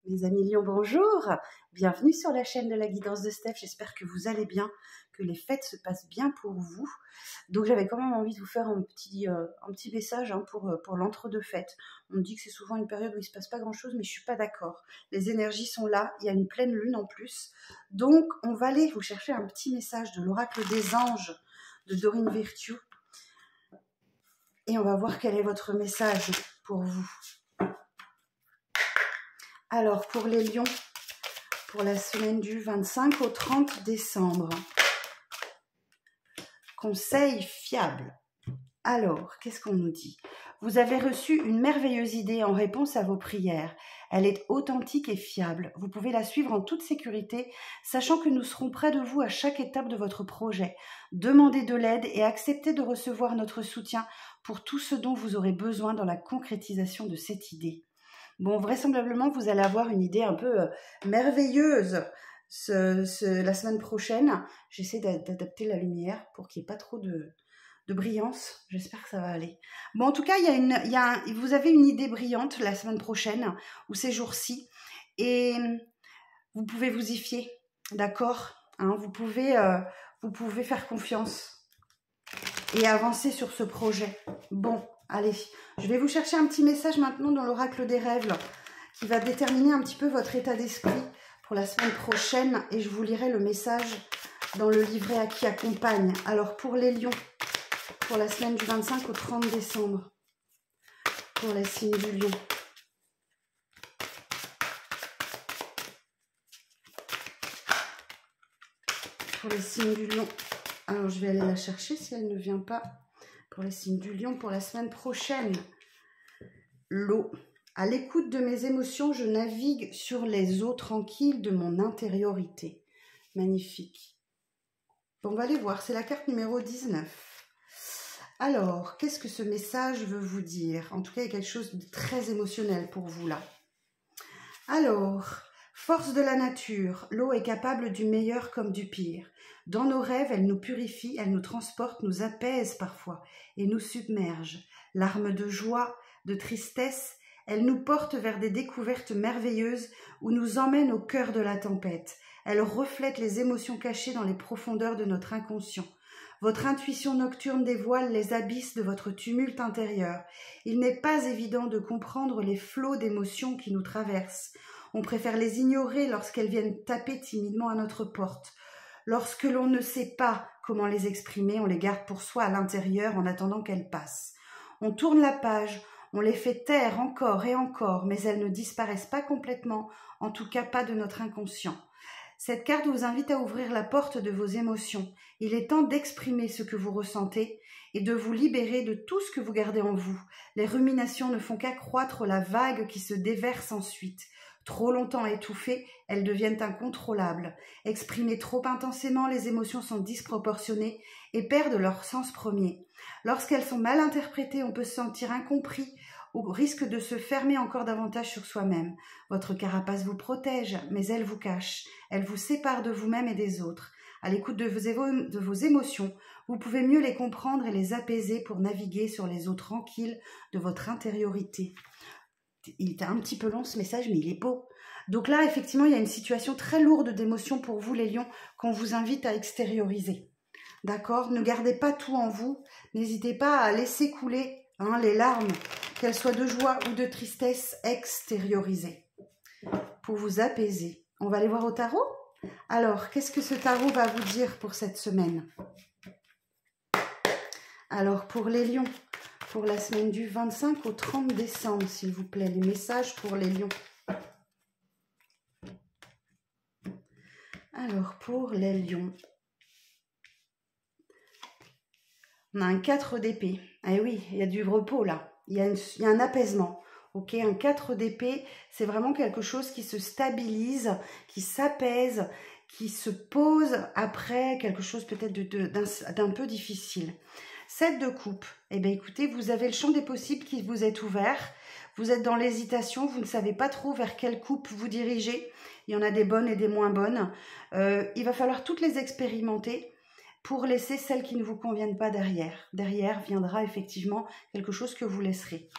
Mes amis Lions, bonjour! Bienvenue sur la chaîne de la guidance de Steph. J'espère que vous allez bien, que les fêtes se passent bien pour vous. Donc j'avais quand même envie de vous faire un petit message pour l'entre-deux-fêtes. On me dit que c'est souvent une période où il ne se passe pas grand-chose, mais je ne suis pas d'accord. Les énergies sont là, il y a une pleine lune en plus. Donc on va aller vous chercher un petit message de l'oracle des anges de Dorine Virtue. Et on va voir quel est votre message pour vous. Alors, pour les lions, pour la semaine du 25 au 30 décembre, conseil fiable. Alors, qu'est-ce qu'on nous dit? Vous avez reçu une merveilleuse idée en réponse à vos prières. Elle est authentique et fiable. Vous pouvez la suivre en toute sécurité, sachant que nous serons près de vous à chaque étape de votre projet. Demandez de l'aide et acceptez de recevoir notre soutien pour tout ce dont vous aurez besoin dans la concrétisation de cette idée. Bon, vraisemblablement, vous allez avoir une idée un peu merveilleuse la semaine prochaine. J'essaie d'adapter la lumière pour qu'il n'y ait pas trop de brillance. J'espère que ça va aller. Bon, en tout cas, vous avez une idée brillante la semaine prochaine ou ces jours-ci. Et vous pouvez vous y fier, d'accord, hein, vous pouvez faire confiance et avancer sur ce projet. Bon. Allez, je vais vous chercher un petit message maintenant dans l'oracle des rêves là, qui va déterminer un petit peu votre état d'esprit pour la semaine prochaine et je vous lirai le message dans le livret qui accompagne. Alors pour les lions, pour la semaine du 25 au 30 décembre, pour les signes du lion. Pour les signes du lion, alors je vais aller la chercher si elle ne vient pas. Pour les signes du lion, pour la semaine prochaine. L'eau. À l'écoute de mes émotions, je navigue sur les eaux tranquilles de mon intériorité. Magnifique. Bon, on va aller voir, c'est la carte numéro 19. Alors, qu'est-ce que ce message veut vous dire? En tout cas, il y a quelque chose de très émotionnel pour vous là. Alors, force de la nature, l'eau est capable du meilleur comme du pire. Dans nos rêves, elle nous purifie, elle nous transporte, nous apaise parfois et nous submerge. Larmes de joie, de tristesse, elle nous porte vers des découvertes merveilleuses ou nous emmène au cœur de la tempête. Elle reflète les émotions cachées dans les profondeurs de notre inconscient. Votre intuition nocturne dévoile les abysses de votre tumulte intérieur. Il n'est pas évident de comprendre les flots d'émotions qui nous traversent. On préfère les ignorer lorsqu'elles viennent taper timidement à notre porte. Lorsque l'on ne sait pas comment les exprimer, on les garde pour soi à l'intérieur en attendant qu'elles passent. On tourne la page, on les fait taire encore et encore, mais elles ne disparaissent pas complètement, en tout cas pas de notre inconscient. Cette carte vous invite à ouvrir la porte de vos émotions. Il est temps d'exprimer ce que vous ressentez et de vous libérer de tout ce que vous gardez en vous. Les ruminations ne font qu'accroître la vague qui se déverse ensuite. Trop longtemps étouffées, elles deviennent incontrôlables. Exprimées trop intensément, les émotions sont disproportionnées et perdent leur sens premier. Lorsqu'elles sont mal interprétées, on peut se sentir incompris au risque de se fermer encore davantage sur soi-même. Votre carapace vous protège, mais elle vous cache. Elle vous sépare de vous-même et des autres. À l'écoute de vos émotions, vous pouvez mieux les comprendre et les apaiser pour naviguer sur les eaux tranquilles de votre intériorité. Il était un petit peu long ce message, mais il est beau. Donc là, effectivement, il y a une situation très lourde d'émotions pour vous, les lions, qu'on vous invite à extérioriser. D'accord? Ne gardez pas tout en vous. N'hésitez pas à laisser couler les larmes, qu'elles soient de joie ou de tristesse, extériorisées, pour vous apaiser. On va aller voir au tarot? Alors, qu'est-ce que ce tarot va vous dire pour cette semaine? Alors, pour les lions, pour la semaine du 25 au 30 décembre, s'il vous plaît, les messages pour les lions. Alors, pour les lions, on a un 4 d'épée. Eh oui, il y a du repos là. Il y a un apaisement. Ok, un 4 d'épée, c'est vraiment quelque chose qui se stabilise, qui s'apaise, qui se pose après quelque chose peut-être d'un peu difficile. 7 de coupe, eh bien écoutez, vous avez le champ des possibles qui vous est ouvert. Vous êtes dans l'hésitation, vous ne savez pas trop vers quelle coupe vous dirigez. Il y en a des bonnes et des moins bonnes. Il va falloir toutes les expérimenter pour laisser celles qui ne vous conviennent pas derrière. Derrière viendra effectivement quelque chose que vous laisserez.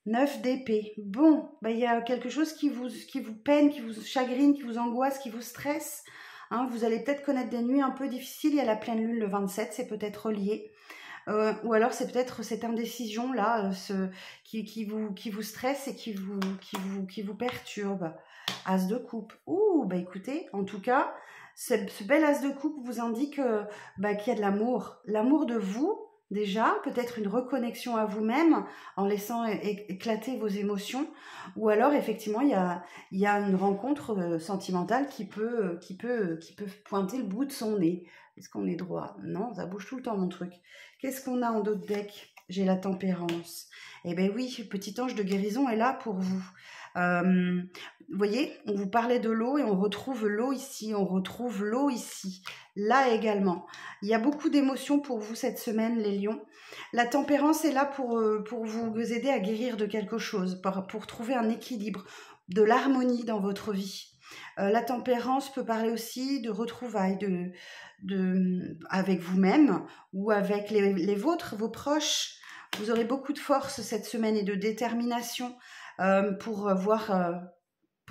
9 d'épée. Bon, bah, il y a quelque chose qui vous peine, qui vous chagrine, qui vous angoisse, qui vous stresse. Hein, vous allez peut-être connaître des nuits un peu difficiles. Il y a la pleine lune le 27, c'est peut-être lié. Ou alors c'est peut-être cette indécision là qui vous stresse et qui vous perturbe. As de coupe. Ouh, bah écoutez, en tout cas, ce bel as de coupe vous indique qu'il y a de l'amour. L'amour de vous, déjà, peut-être une reconnexion à vous-même en laissant éclater vos émotions. Ou alors, effectivement, il y a une rencontre sentimentale qui peut pointer le bout de son nez. Est-ce qu'on est droit? Non, ça bouge tout le temps, mon truc. Qu'est-ce qu'on a en dos de deck? J'ai la tempérance. Eh bien oui, le petit ange de guérison est là pour vous. Vous voyez, on vous parlait de l'eau et on retrouve l'eau ici, on retrouve l'eau ici, là également. Il y a beaucoup d'émotions pour vous cette semaine, les lions. La tempérance est là pour vous aider à guérir de quelque chose, pour trouver un équilibre, de l'harmonie dans votre vie. La tempérance peut parler aussi de retrouvailles avec vous-même ou avec les vôtres, vos proches. Vous aurez beaucoup de force cette semaine et de détermination pour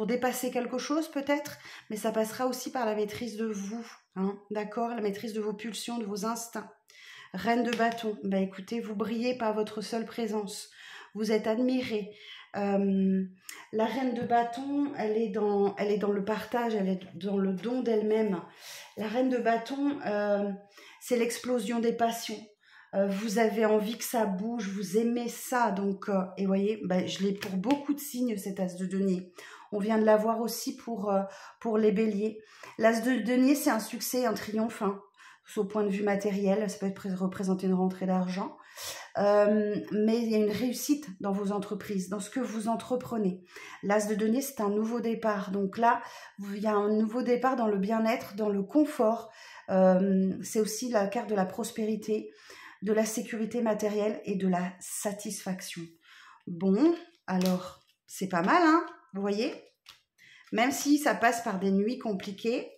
dépasser quelque chose peut-être, mais ça passera aussi par la maîtrise de vous, hein, d'accord, la maîtrise de vos pulsions, de vos instincts. Reine de bâton, ben écoutez, vous brillez par votre seule présence, vous êtes admirée. La reine de bâton, elle est dans le partage, elle est dans le don d'elle-même. La reine de bâton, c'est l'explosion des passions. Vous avez envie que ça bouge, vous aimez ça, donc et voyez, je l'ai pour beaucoup de signes cet as de denier. On vient de l'avoir aussi pour les béliers. L'as de denier, c'est un succès, un triomphe, hein, au point de vue matériel, ça peut représenter une rentrée d'argent. Mais il y a une réussite dans vos entreprises, dans ce que vous entreprenez. L'as de denier, c'est un nouveau départ. Donc là, il y a un nouveau départ dans le bien-être, dans le confort. C'est aussi la carte de la prospérité, de la sécurité matérielle et de la satisfaction. Bon, alors, c'est pas mal, hein, vous voyez? Même si ça passe par des nuits compliquées,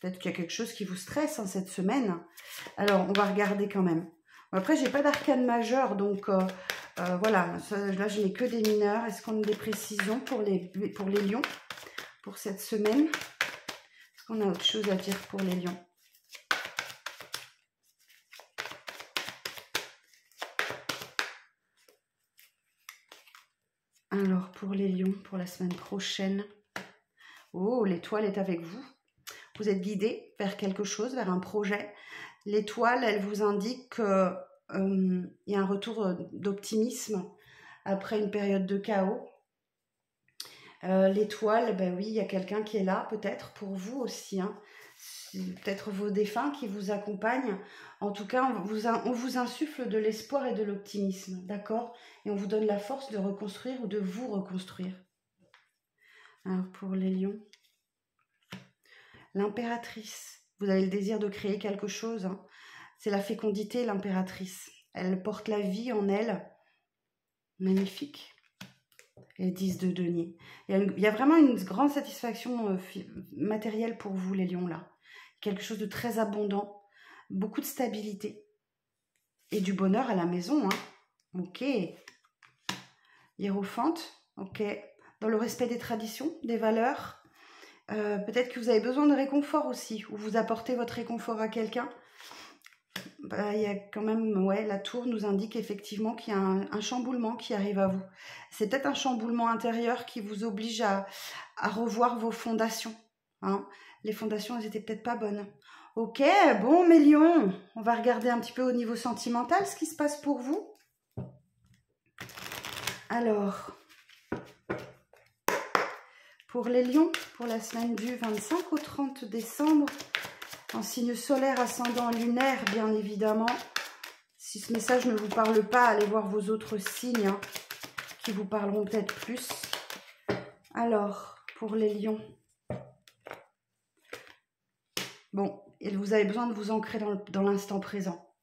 peut-être qu'il y a quelque chose qui vous stresse hein, cette semaine. Alors, on va regarder quand même. Après, j'ai pas d'arcane majeur, donc voilà. Là, je n'ai que des mineurs. Est-ce qu'on a des précisions pour les lions pour cette semaine? Est-ce qu'on a autre chose à dire pour les lions? Alors, pour les lions, pour la semaine prochaine. Oh, l'étoile est avec vous. Vous êtes guidé vers quelque chose, vers un projet. L'étoile, elle vous indique qu'il y a un retour d'optimisme après une période de chaos. L'étoile, ben oui, il y a quelqu'un qui est là, peut-être pour vous aussi. Hein. Peut-être vos défunts qui vous accompagnent. En tout cas, on vous insuffle de l'espoir et de l'optimisme, d'accord? Et on vous donne la force de reconstruire ou de vous reconstruire. Alors, pour les lions, l'impératrice, vous avez le désir de créer quelque chose. Hein. C'est la fécondité, l'impératrice. Elle porte la vie en elle. Magnifique. Et 10 de denier. Il y a vraiment une grande satisfaction matérielle pour vous, les lions, là. Quelque chose de très abondant. Beaucoup de stabilité. Et du bonheur à la maison. Hein. Ok. Hiérophante. Ok. Dans le respect des traditions, des valeurs. Peut-être que vous avez besoin de réconfort aussi. Ou vous apportez votre réconfort à quelqu'un. Il y a quand même, ouais, la tour nous indique effectivement qu'il y a un chamboulement qui arrive à vous. C'est peut-être un chamboulement intérieur qui vous oblige à revoir vos fondations. Hein. Les fondations, elles n'étaient peut-être pas bonnes. Ok, bon, mes lions, on va regarder un petit peu au niveau sentimental ce qui se passe pour vous. Alors, pour les lions, pour la semaine du 25 au 30 décembre, en signe solaire, ascendant, lunaire, bien évidemment. Si ce message ne vous parle pas, allez voir vos autres signes hein, qui vous parleront peut-être plus. Alors, pour les lions. Bon, vous avez besoin de vous ancrer dans l'instant présent.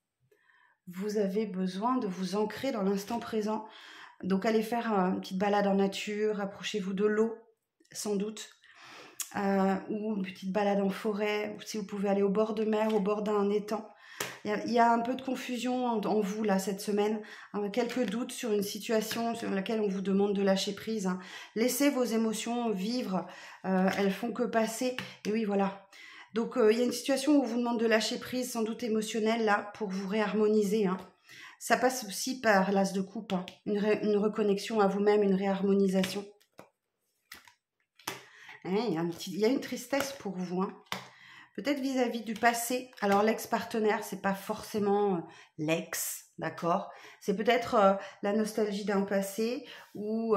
Vous avez besoin de vous ancrer dans l'instant présent. Donc, allez faire une petite balade en nature, approchez-vous de l'eau, sans doute. Ou une petite balade en forêt, ou si vous pouvez aller au bord de mer, au bord d'un étang. Il y a un peu de confusion en vous, là, cette semaine. Quelques doutes sur une situation sur laquelle on vous demande de lâcher prise. Hein. Laissez vos émotions vivre. Elles font que passer. Et oui, voilà. Donc, il y a une situation où on vous demande de lâcher prise, sans doute émotionnelle, là, pour vous réharmoniser. Hein. Ça passe aussi par l'as de coupe. Hein. Une reconnexion à vous-même, une réharmonisation. Hein, il y a une tristesse pour vous. Hein. Peut-être vis-à-vis du passé. Alors, l'ex-partenaire, c'est pas forcément l'ex, d'accord? C'est peut-être la nostalgie d'un passé ou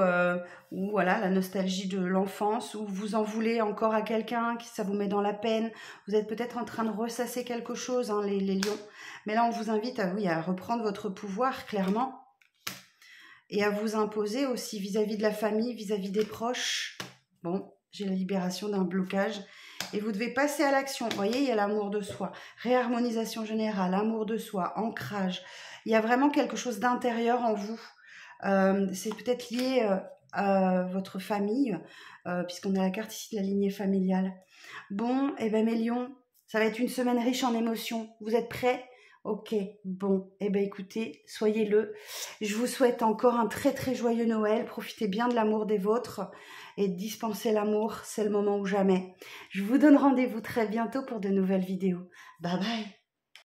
voilà, la nostalgie de l'enfance, ou vous en voulez encore à quelqu'un, ça vous met dans la peine. Vous êtes peut-être en train de ressasser quelque chose, hein, les lions. Mais là, on vous invite à reprendre votre pouvoir, clairement. Et à vous imposer aussi vis-à-vis de la famille, vis-à-vis des proches. Bon, j'ai la libération d'un blocage. Et vous devez passer à l'action. Vous voyez, il y a l'amour de soi, réharmonisation générale, amour de soi, ancrage. Il y a vraiment quelque chose d'intérieur en vous. C'est peut-être lié à votre famille, puisqu'on a la carte ici de la lignée familiale. Bon, et bien mes lions, ça va être une semaine riche en émotions. Vous êtes prêts ? Ok, bon, eh bien écoutez, soyez-le. Je vous souhaite encore un très très joyeux Noël. Profitez bien de l'amour des vôtres et dispensez l'amour, c'est le moment ou jamais. Je vous donne rendez-vous très bientôt pour de nouvelles vidéos. Bye bye.